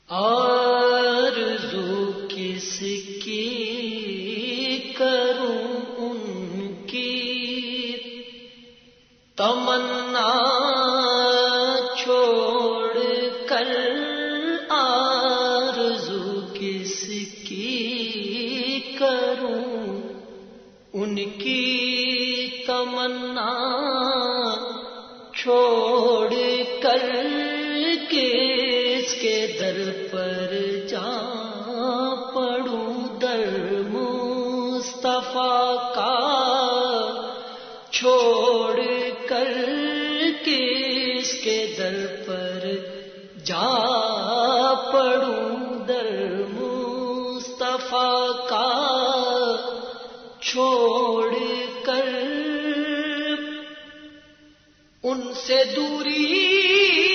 آرزو کس کی کروں ان کی تمنا چھوڑ کر، آرزو کس کی کروں ان کی تمنا چھوڑ کر، کس کے در پر جا پڑوں، در مصطفیٰ کا چھوڑ کر، کس کے در پر جا پڑوں، در مصطفیٰ کا چھوڑ کر، ان سے دوری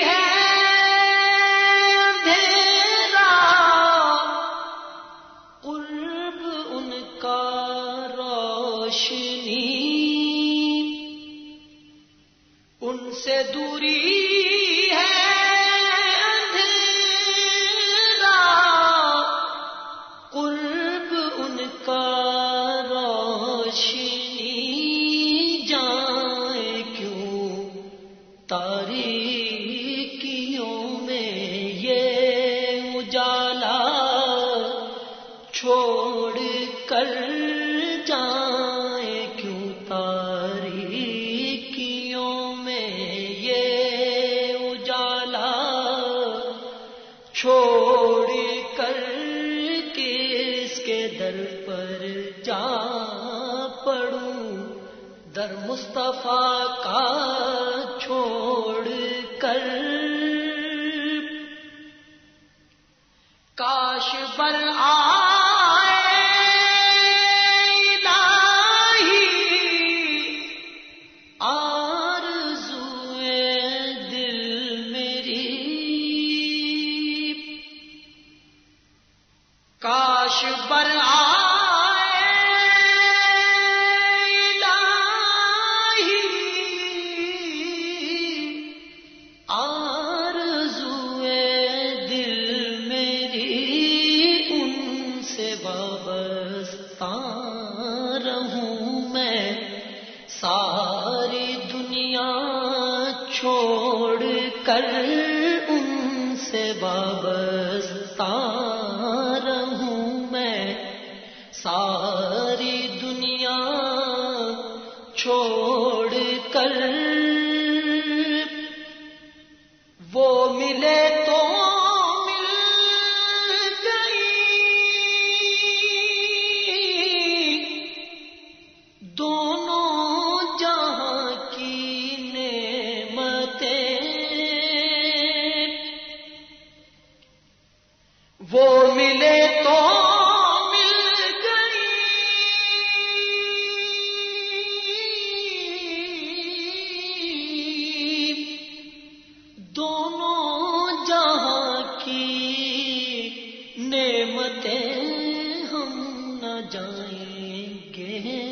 ہے اندھیرا، قرب ان کا روشنی، ان سے دوری ہے اندھیرا، قرب ان کا تاریکیوں میں یہ اجالا چھوڑ کر جائیں کیوں، تاریکیوں میں یہ اجالا چھوڑ کر، کس کے در پر جا پڑوں، در مصطفیٰ کا چھوڑ کر، کاش بر آئے الہی آرزوئے دل میری، کاش بر ساری دنیا چھوڑ کر ان سے وابستہ رہوں میں، ساری دنیا چھوڑ کر، وہ ملے تو وہ ملے تو مل گئی، دونوں جہاں کی نعمتیں ہم نہ جائیں گے،